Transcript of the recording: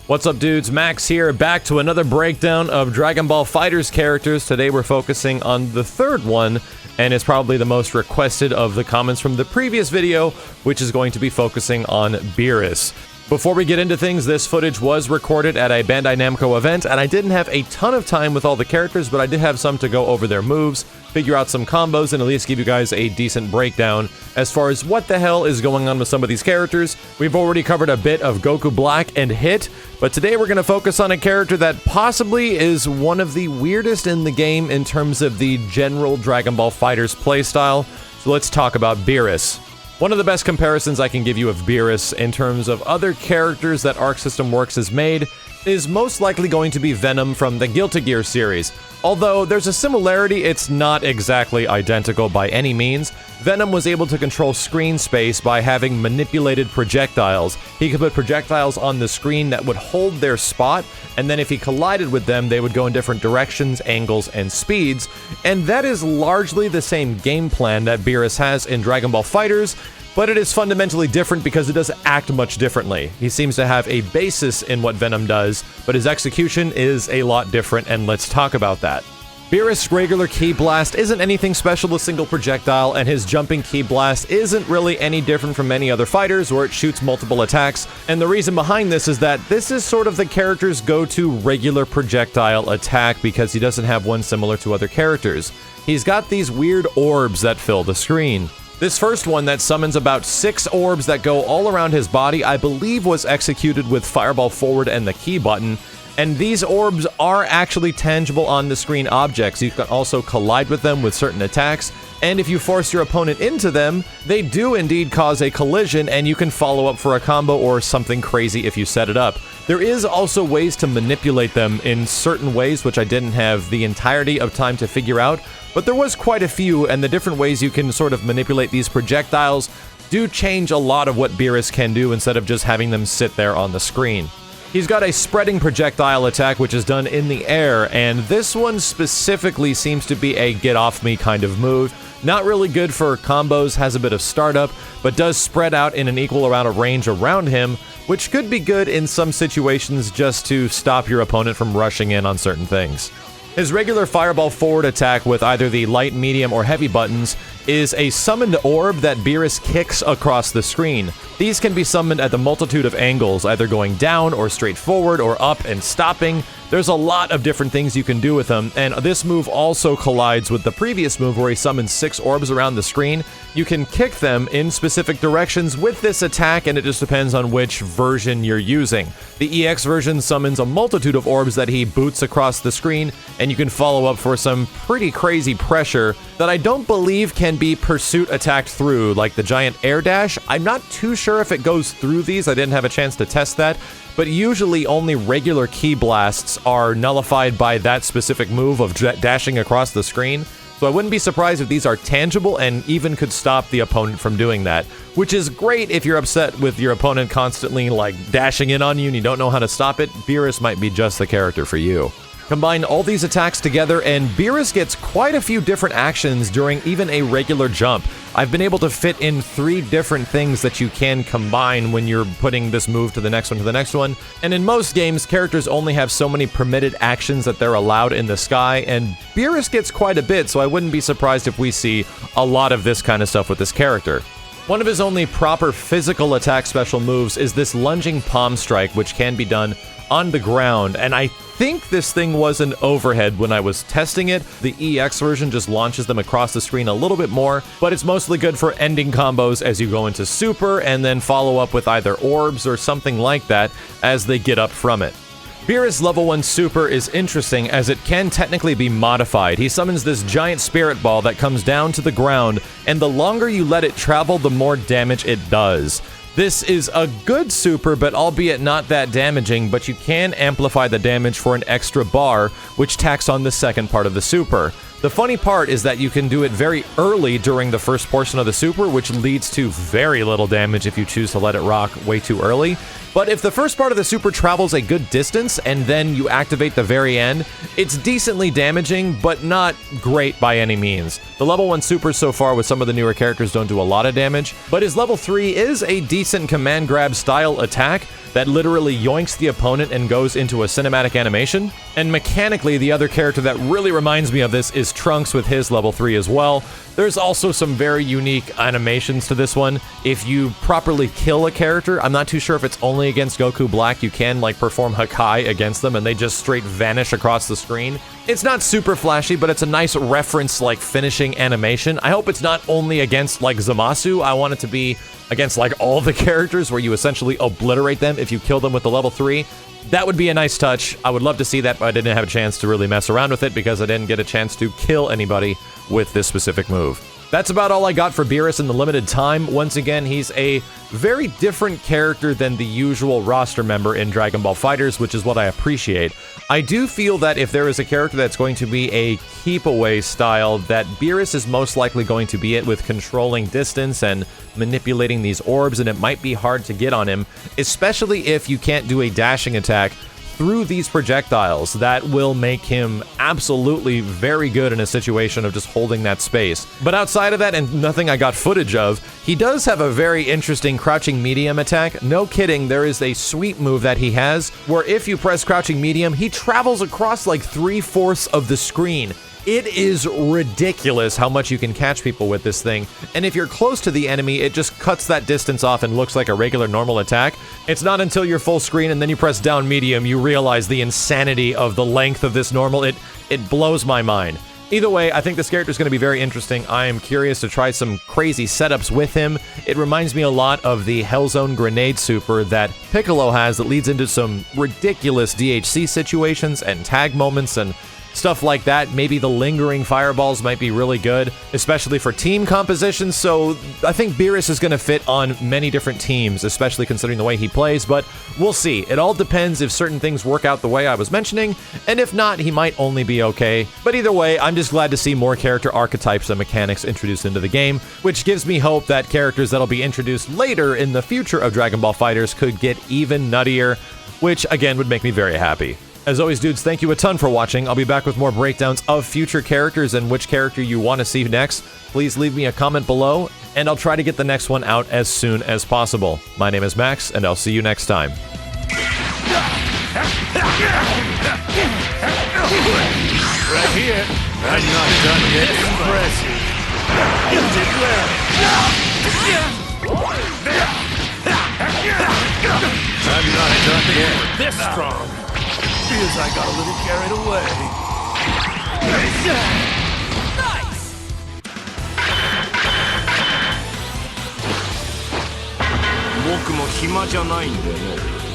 What's up, dudes? Max here, back to another breakdown of Dragon Ball FighterZ characters. Today we're focusing on the third one, and it's probably the most requested of the comments from the previous video, which is going to be focusing on BEERUS. Before we get into things, this footage was recorded at a Bandai Namco event, and I didn't have a ton of time with all the characters, but I did have some to go over their moves, figure out some combos, and at least give you guys a decent breakdown as far as what the hell is going on with some of these characters. We've already covered a bit of Goku Black and Hit, but today we're going to focus on a character that possibly is one of the weirdest in the game in terms of the general Dragon Ball FighterZ playstyle. So let's talk about BEERUS. One of the best comparisons I can give you of BEERUS in terms of other characters that Arc System Works has made is most likely going to be Venom from the Guilty Gear series. Although there's a similarity, it's not exactly identical by any means. Venom was able to control screen space by having manipulated projectiles. He could put projectiles on the screen that would hold their spot, and then if he collided with them, they would go in different directions, angles, and speeds. And that is largely the same game plan that BEERUS has in Dragon Ball FighterZ, but it is fundamentally different because it does act much differently. He seems to have a basis in what Venom does, but his execution is a lot different, and let's talk about that. BEERUS' regular Ki Blast isn't anything special with single projectile, and his jumping Ki Blast isn't really any different from many other fighters where it shoots multiple attacks, and the reason behind this is that this is sort of the character's go-to regular projectile attack because he doesn't have one similar to other characters. He's got these weird orbs that fill the screen. This first one that summons about 6 orbs that go all around his body, I believe was executed with Fireball Forward and the Ki button, and these orbs are actually tangible on the screen objects. You can also collide with them with certain attacks, and if you force your opponent into them, they do indeed cause a collision, and you can follow up for a combo or something crazy if you set it up. There is also ways to manipulate them in certain ways, which I didn't have the entirety of time to figure out, but there was quite a few, and the different ways you can sort of manipulate these projectiles do change a lot of what BEERUS can do instead of just having them sit there on the screen. He's got a spreading projectile attack which is done in the air, and this one specifically seems to be a get off me kind of move. Not really good for combos, has a bit of startup, but does spread out in an equal amount of range around him, which could be good in some situations just to stop your opponent from rushing in on certain things. His regular Fireball Forward attack with either the light, medium, or heavy buttons is a summoned orb that BEERUS kicks across the screen. These can be summoned at the multitude of angles, either going down or straight forward or up and stopping. There's a lot of different things you can do with them, and this move also collides with the previous move where he summons 6 orbs around the screen. You can kick them in specific directions with this attack, and it just depends on which version you're using. The EX version summons a multitude of orbs that he boots across the screen, and you can follow up for some pretty crazy pressure that I don't believe can be pursuit attacked through, like the giant air dash. I'm not too sure if it goes through these, I didn't have a chance to test that, but usually only regular Ki Blasts are nullified by that specific move of dashing across the screen. So I wouldn't be surprised if these are tangible and even could stop the opponent from doing that, which is great if you're upset with your opponent constantly like dashing in on you and you don't know how to stop it. BEERUS might be just the character for you. Combine all these attacks together and BEERUS gets quite a few different actions during even a regular jump. I've been able to fit in 3 different things that you can combine when you're putting this move to the next one to the next one, and in most games, characters only have so many permitted actions that they're allowed in the sky, and BEERUS gets quite a bit, so I wouldn't be surprised if we see a lot of this kind of stuff with this character. One of his only proper physical attack special moves is this lunging palm strike, which can be done on the ground, and I think this thing was an overhead when I was testing it. The EX version just launches them across the screen a little bit more, but it's mostly good for ending combos as you go into Super and then follow up with either orbs or something like that as they get up from it. BEERUS level 1 Super is interesting as it can technically be modified. He summons this giant spirit ball that comes down to the ground, and the longer you let it travel, the more damage it does. This is a good super, but albeit not that damaging, but you can amplify the damage for an extra bar, which tacks on the second part of the super. The funny part is that you can do it very early during the first portion of the super, which leads to very little damage if you choose to let it rock way too early. But if the first part of the super travels a good distance and then you activate the very end, it's decently damaging, but not great by any means. The level 1 supers so far with some of the newer characters don't do a lot of damage, but his level 3 is a decent decent command grab style attack that literally yoinks the opponent and goes into a cinematic animation. And mechanically, the other character that really reminds me of this is Trunks with his level 3 as well. There's also some very unique animations to this one. If you properly kill a character, I'm not too sure if it's only against Goku Black, you can like perform Hakai against them and they just straight vanish across the screen. It's not super flashy, but it's a nice reference like finishing animation. I hope it's not only against like Zamasu. I want it to be against like all the characters where you essentially obliterate them if you kill them with the level 3. That would be a nice touch. I would love to see that, but I didn't have a chance to really mess around with it because I didn't get a chance to kill anybody with this specific move. That's about all I got for BEERUS in the limited time. Once again, he's a very different character than the usual roster member in Dragon Ball FighterZ, which is what I appreciate. I do feel that if there is a character that's going to be a keep-away style, that BEERUS is most likely going to be it, with controlling distance and manipulating these orbs, and it might be hard to get on him, especially if you can't do a dashing attack through these projectiles. That will make him absolutely very good in a situation of just holding that space. But outside of that, and nothing I got footage of, he does have a very interesting crouching medium attack. No kidding, there is a sweet move that he has where if you press crouching medium, he travels across like 3/4 of the screen. It is ridiculous how much you can catch people with this thing, and if you're close to the enemy, it just cuts that distance off and looks like a regular normal attack. It's not until you're full screen and then you press down medium you realize the insanity of the length of this normal. It blows my mind. Either way, I think this character is going to be very interesting. I am curious to try some crazy setups with him. It reminds me a lot of the Hellzone grenade super that Piccolo has that leads into some ridiculous DHC situations and tag moments and stuff like that. Maybe the lingering fireballs might be really good, especially for team compositions, so I think BEERUS is going to fit on many different teams, especially considering the way he plays, but we'll see. It all depends if certain things work out the way I was mentioning, and if not, he might only be okay. But either way, I'm just glad to see more character archetypes and mechanics introduced into the game, which gives me hope that characters that'll be introduced later in the future of Dragon Ball FighterZ could get even nuttier, which again would make me very happy. As always, dudes, thank you a ton for watching. I'll be back with more breakdowns of future characters and which character you want to see next. Please leave me a comment below, and I'll try to get the next one out as soon as possible. My name is Max, and I'll see you next time. Right here. I'm not done yet. Impressive. You did well. I'm not done yet. This strong. Feels I got a little carried away. Nice! 僕も暇じゃないんでね。